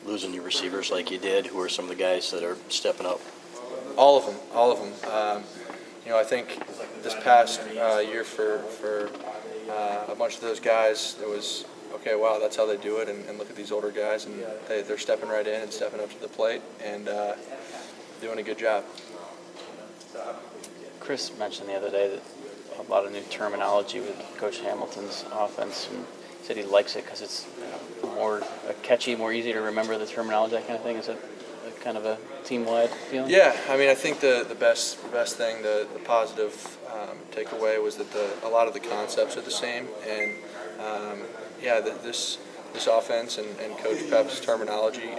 losing your receivers like you did? Who are some of the guys that are stepping up? All of them. I think this past year for a bunch of those guys, it was, okay, wow, that's how they do it, and look at these older guys, and they're stepping right in and stepping up to the plate and doing a good job. Chris mentioned the other day that a lot of new terminology with Coach Hamilton's offense, and said he likes it because it's more catchy, more easy to remember the terminology, that kind of thing. Is it kind of a team-wide feeling? Yeah, I mean, I think the best thing, the positive takeaway was that a lot of the concepts are the same, and this offense and Coach Pep's terminology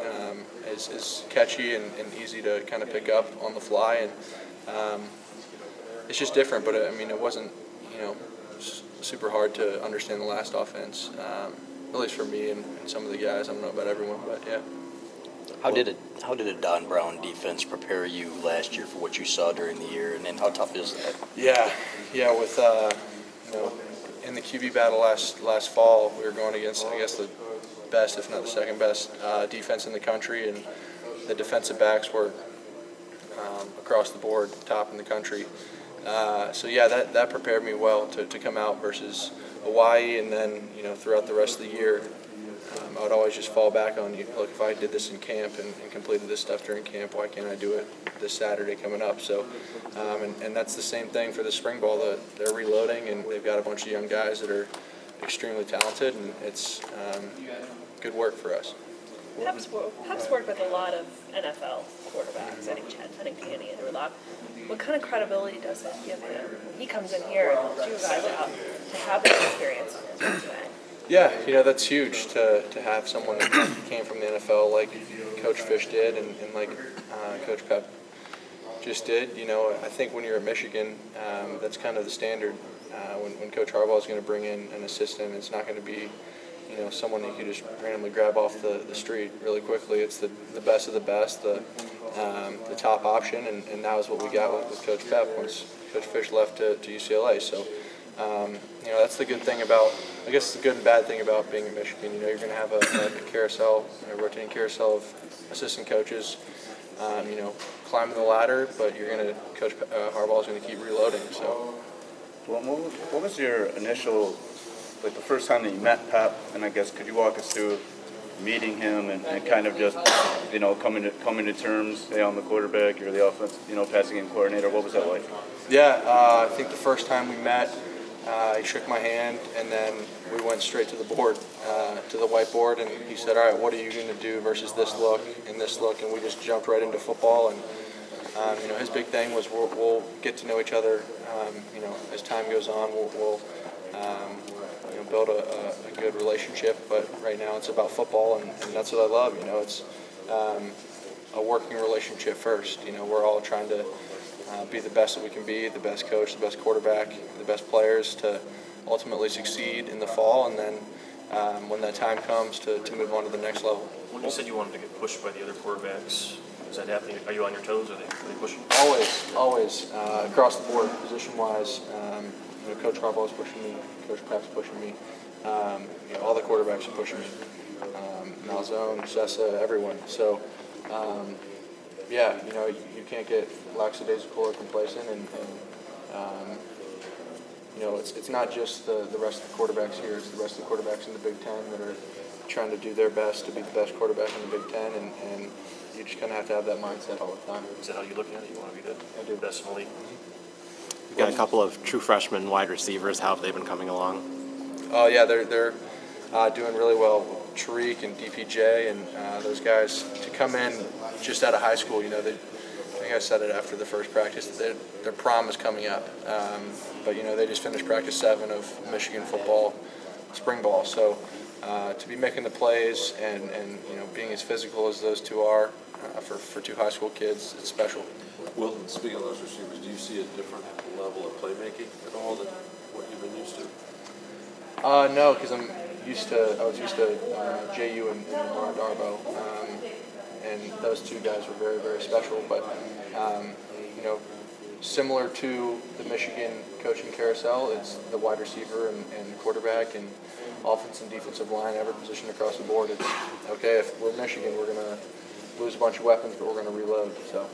is catchy and easy to kind of pick up on the fly, and it's just different. But I mean, it wasn't super hard to understand the last offense, at least for me and some of the guys. I don't know about everyone, but yeah. How did a Don Brown defense prepare you last year for what you saw during the year, and then how tough is that? Yeah. With in the QB battle last fall, we were going against, I guess, the best, if not the second best, defense in the country, and the defensive backs were across the board top in the country. So yeah, that prepared me well to come out versus Hawaii, and then throughout the rest of the year, I would always just fall back on, look, if I did this in camp and completed this stuff during camp, why can't I do it this Saturday coming up? So, and that's the same thing for the spring ball. They're reloading, and they've got a bunch of young guys that are extremely talented, and it's good work for us. Pep's worked with a lot of NFL quarterbacks. I think Chad Pennington, Andrew Locke. What kind of credibility does it give him? He comes in here and helps you guys out to have that experience on his resume. Yeah, that's huge to have someone that came from the NFL like Coach Fish did and like Coach Pep just did. I think when you're at Michigan, that's kind of the standard. When Coach Harbaugh is going to bring in an assistant, it's not going to be someone you can just randomly grab off the street really quickly. It's the best of the best, the top option, and that was what we got with Coach Pep once Coach Fish left to UCLA. So, that's the good thing about, I guess the good and bad thing about being in Michigan. You're going to have a carousel, a rotating carousel of assistant coaches, climbing the ladder, but Coach Harbaugh is going to keep reloading. So, what was your initial, the first time that you met Pep, and I guess could you walk us through meeting him and kind of just, coming to terms, say, on the quarterback, you're the offense, passing game coordinator. What was that like? Yeah, I think the first time we met, he shook my hand, and then we went straight to the board, to the whiteboard, and he said, all right, what are you going to do versus this look and this look? And we just jumped right into football, and his big thing was we'll get to know each other, as time goes on, we'll build a good relationship, but right now it's about football, and that's what I love. It's a working relationship first. We're all trying to be the best that we can be, the best coach, the best quarterback, the best players to ultimately succeed in the fall, and then when that time comes to move on to the next level. When you said you wanted to get pushed by the other quarterbacks, is that happening? Are you on your toes, or are they pushing? Always, across the board, position-wise. Coach Harbaugh is pushing me, Coach Pep's pushing me, all the quarterbacks are pushing me, Malzone, Sessa, everyone. So, you can't get lackadaisical or complacent, and it's not just the rest of the quarterbacks here, it's the rest of the quarterbacks in the Big Ten that are trying to do their best to be the best quarterback in the Big Ten, and you just kind of have to have that mindset all the time. Is that how you look at it? You want to be the best in the league? We've got a couple of true freshman wide receivers. How have they been coming along? Oh yeah, they're doing really well. Tariq and DPJ and those guys to come in just out of high school. I think I said it after the first practice that their prom is coming up, but they just finished practice 7 of Michigan football spring ball. So to be making the plays and being as physical as those two are for two high school kids, it's special. Wilton, speaking of those receivers, do you see a different level of playmaking at all than what you've been used to? No, because I was used to JU and Ron Darbo, and those two guys were very, very special. But similar to the Michigan coaching carousel, it's the wide receiver and the quarterback, and offense and defensive line, every position across the board. It's okay if we're Michigan, we're gonna lose a bunch of weapons, but we're gonna reload. So